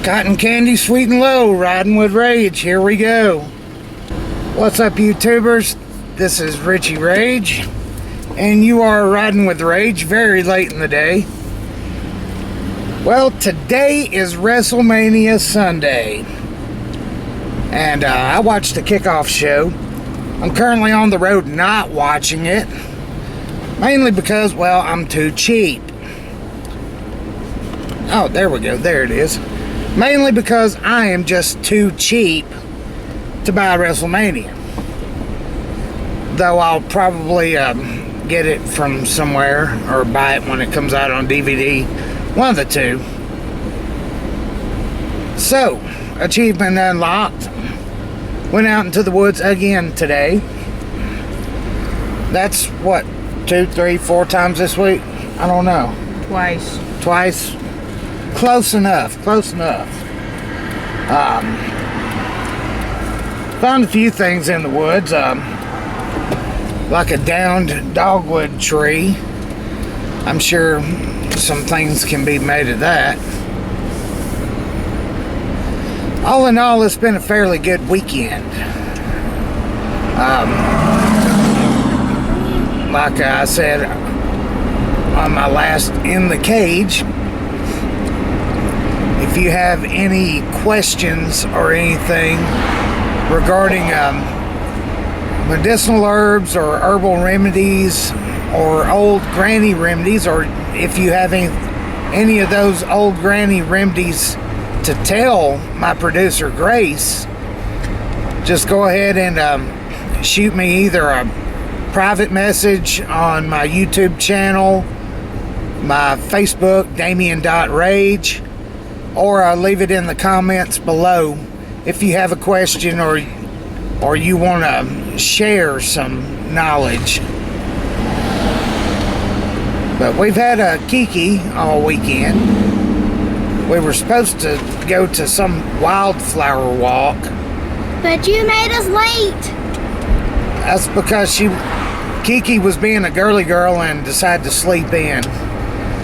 Cotton candy, sweet and low, riding with rage. Here we go. What's up, YouTubers? This is Richie Rage, and you are riding with rage very late in the day. Well, today is WrestleMania Sunday, and I watched the kickoff show. I'm currently on the road not watching it, mainly because, well, I'm too cheap. Oh, there we go. There it is. Mainly because I am just too cheap to buy WrestleMania. Though I'll probably get it from somewhere or buy it when it comes out on DVD. One of the two. So, achievement unlocked. Went out into the woods again today. That's what, 2, 3, 4 times this week? I don't know. Twice. Close enough. Found a few things in the woods, like a downed dogwood tree. I'm sure some things can be made of that. All in all, it's been a fairly good weekend. Like I said on my last In the Cage, if you have any questions or anything regarding medicinal herbs or herbal remedies or old granny remedies, or if you have any of those old granny remedies to tell my producer Grace, just go ahead and shoot me either a private message on my YouTube channel, my Facebook, Damien.Rage, or leave it in the comments below if you have a question or you want to share some knowledge. But we've had a Kiki all weekend. We were supposed to go to some wildflower walk. But you made us late. That's because Kiki was being a girly girl and decided to sleep in.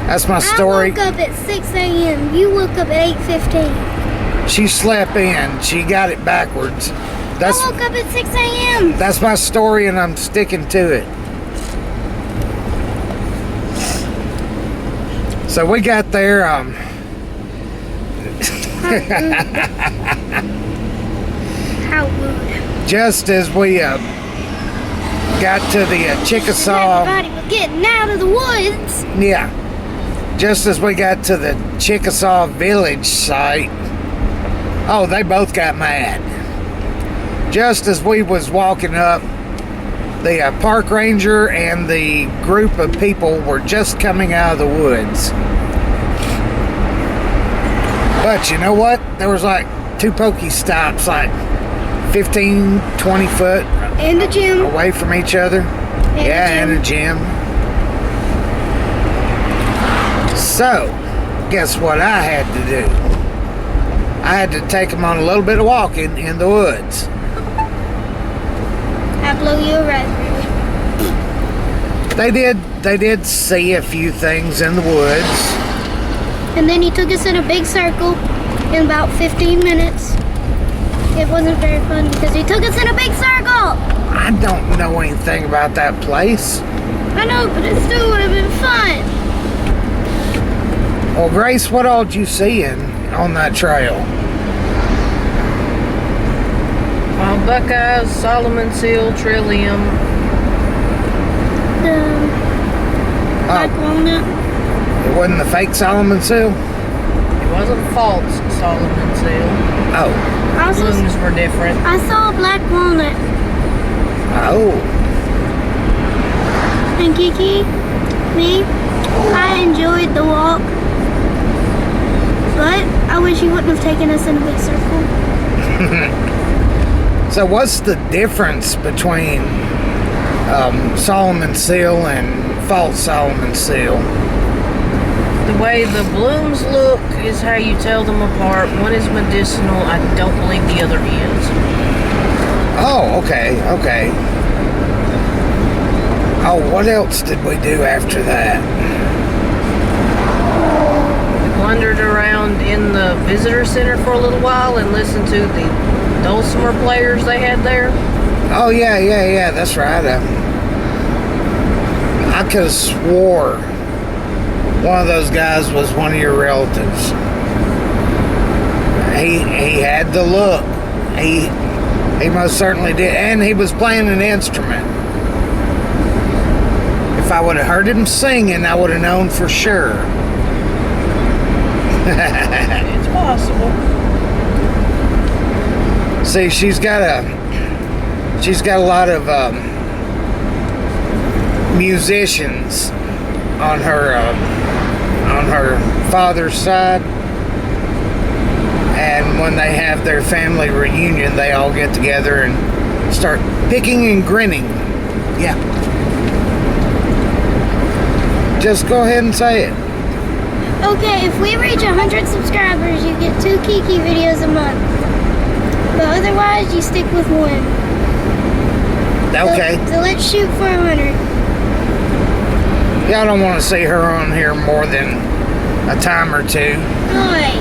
That's my story. I woke up at 6 a.m. You woke up at 8:15. She slept in. She got it backwards. I woke up at 6 a.m. That's my story, and I'm sticking to it. So we got there. How rude. Just as we got to the Chickasaw. Everybody was getting out of the woods. Yeah. Just as we got to the Chickasaw Village site. Oh, they both got mad. Just as we was walking up, the park ranger and the group of people were just coming out of the woods. But you know what? There was like 2 Pokestops, like 15, 20 foot in the gym away from each other. In a gym. So, guess what I had to do? I had to take them on a little bit of walking in the woods. I blew you a raspberry. They did see a few things in the woods. And then he took us in a big circle in about 15 minutes. It wasn't very fun because he took us in a big circle. I don't know anything about that place. I know, but it still would have been fun. Well, Grace, what all did you see on that trail? Wild buckeyes, Solomon seal, trillium. Black walnut. It wasn't the fake Solomon seal? It wasn't false Solomon seal. Oh. Blooms were different. I saw a black walnut. Oh. And Kiki, I enjoyed the walk. But I wish you wouldn't have taken us in a big circle. So what's the difference between Solomon seal and false Solomon seal? The way the blooms look is how you tell them apart. One is medicinal. I don't believe the other is. Oh, okay. Oh, what else did we do after that? wandered around in the visitor center for a little while and listened to the dulcimer players they had there? Oh, yeah, that's right. I could have swore one of those guys was one of your relatives. He had the look. He most certainly did. And he was playing an instrument. If I would have heard him singing, I would have known for sure. It's possible. See, she's got a lot of musicians on her father's side, and when they have their family reunion, they all get together and start picking and grinning. Yeah. Just go ahead and say it. Okay, if we reach 100 subscribers, you get 2 Kiki videos a month. But otherwise, you stick with one. Okay. So let's shoot for 100. Y'all don't want to see her on here more than a time or two. Boy,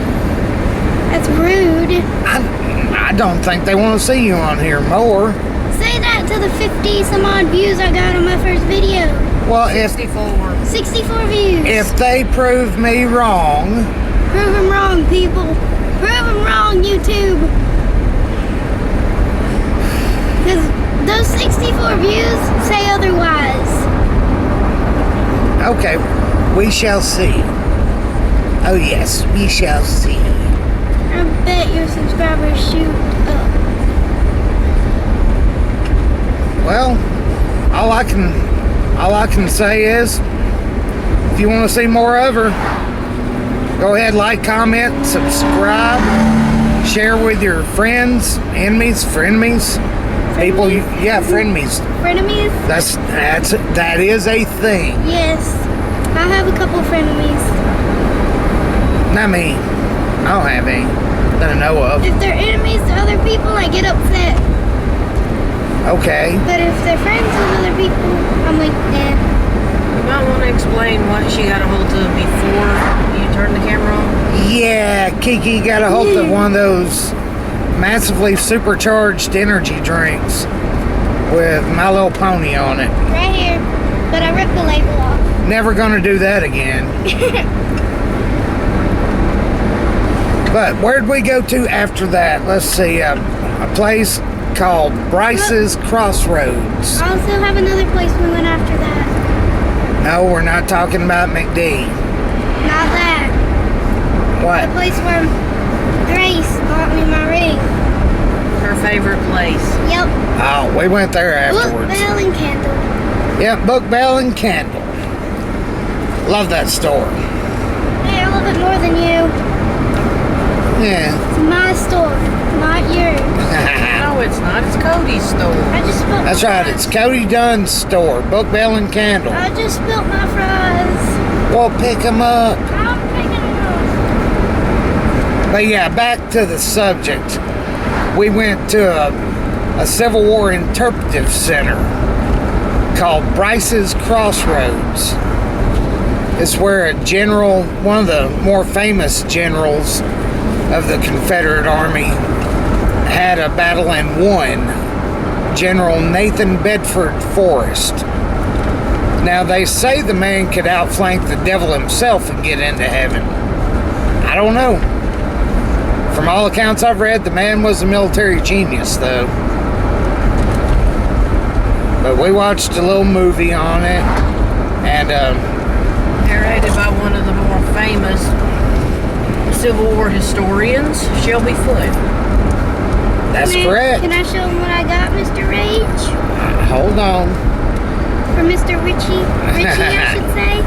that's rude. I don't think they want to see you on here more. Say that to the 50 some odd views I got on my first video. Well, 64. 64 views. if they prove me wrong, Prove them wrong, people. Prove them wrong, YouTube. Because those 64 views say otherwise. okay, we shall see. Oh yes, we shall see. I bet your subscribers shoot up. Well, all I can say is, if you want to see more of her, go ahead, like, comment, subscribe, share with your friends, enemies, frenemies, people. Frenemies. Frenemies? That is a thing. Yes. I have a couple frenemies. Not me. I don't have any that I know of. If they're enemies to other people, I get upset. Okay. But if they're friends with other people, I'm like, nah. You might want to explain what she got a hold of before you turned the camera on. Yeah, Kiki got a hold of one of those massively supercharged energy drinks with My Little Pony on it. Right here. But I ripped the label off. Never gonna do that again. But where'd we go to after that? Let's see, a place called Bryce's Crossroads. I also have another place we went after that. No, we're not talking about McD. Not that. The What? place where Grace bought me my ring. Her favorite place. Yep. Oh, we went there Book, afterwards. bell, and candle. Yep, Book, Bell, and Candle. Love that store. Hey, I love it more than you. Yeah. It's my store, not yours. No, it's not. It's Cody's store. I just spilled That's my right, fries. it's Cody Dunn's store. Book, Bell, and Candle. I just spilled my fries. We'll pick them up. I'm picking them up. But yeah, back to the subject. We went to a Civil War interpretive center called Bryce's Crossroads. It's where a general, one of the more famous generals of the Confederate Army, had a battle and won. General Nathan Bedford Forrest. Now they say the man could outflank the devil himself and get into heaven. I don't know. From all accounts I've read, the man was a military genius, though. But we watched a little movie on it, and Narrated by one of the more famous Civil War historians, Shelby Foote. that's Can correct. I show them what I got, Mr. Rage? Hold on. Or Mr. Richie? Richie, I should say.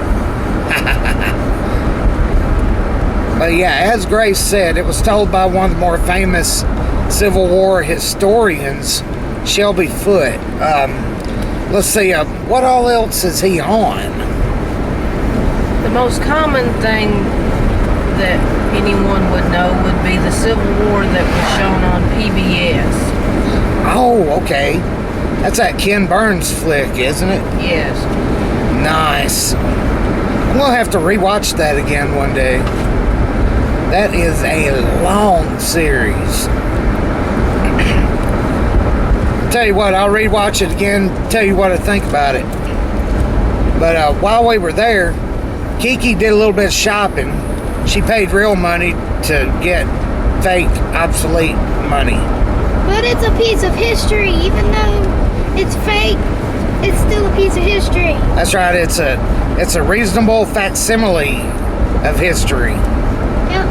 But yeah, as Grace said, it was told by one of the more famous Civil War historians, Shelby Foote. Let's see, what all else is he on? The most common thing that anyone would know would be the Civil War that was shown on PBS. Oh, okay. That's that Ken Burns flick, isn't it? Yes. Nice. I'm gonna have to rewatch that again one day. That is a long series. Tell you what, I'll rewatch it again, tell you what I think about it. But while we were there, Kiki did a little bit of shopping. She paid real money to get fake, obsolete money. But it's a piece of history, even though it's fake. It's still a piece of history. That's right. It's a reasonable facsimile of history. Yep.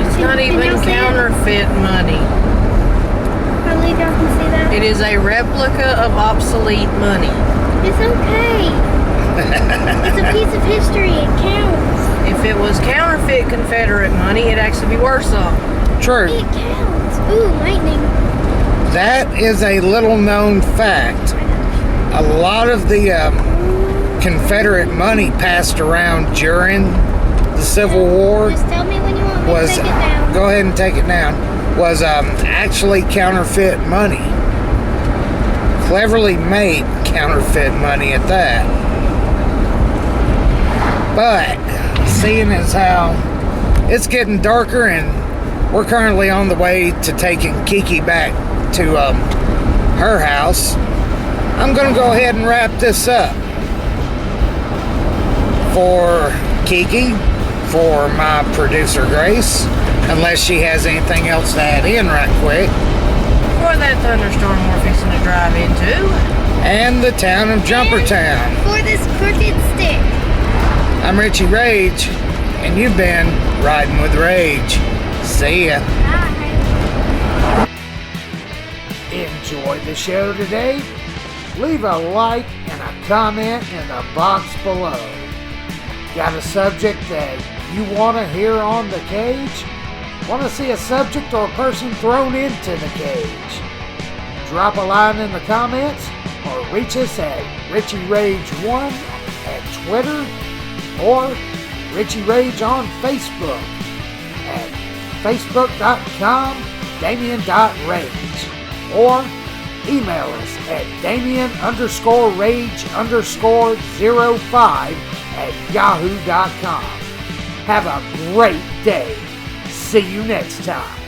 It's not even counterfeit money. I believe y'all can see that. It is a replica of obsolete money. It's okay. It's a piece of history. It counts. If it was counterfeit Confederate money, it'd actually be worse off. True. It counts. Ooh, lightning. That is a little known fact. A lot of the Confederate money passed around during the Civil War Just tell me when you want me to was, take it down. go ahead and take it down, was actually counterfeit money. Cleverly made counterfeit money at that. But seeing as how it's getting darker and we're currently on the way to taking Kiki back to her house, I'm going to go ahead and wrap this up. For Kiki, for my producer Grace, unless she has anything else to add in right quick, For that thunderstorm we're fixing to drive into. and the town of Jumpertown. For this crooked stick. I'm Richie Rage, and you've been Riding with Rage. See ya. Bye. Enjoyed the show today? Leave a like and a comment in the box below. Got a subject that you want to hear on the cage? Want to see a subject or a person thrown into the cage? Drop a line in the comments or reach us at RichieRage1 at Twitter or Richie Rage on Facebook at facebook.com/Damien.Rage or email us at Damien_Rage_05 @yahoo.com. Have a great day. See you next time.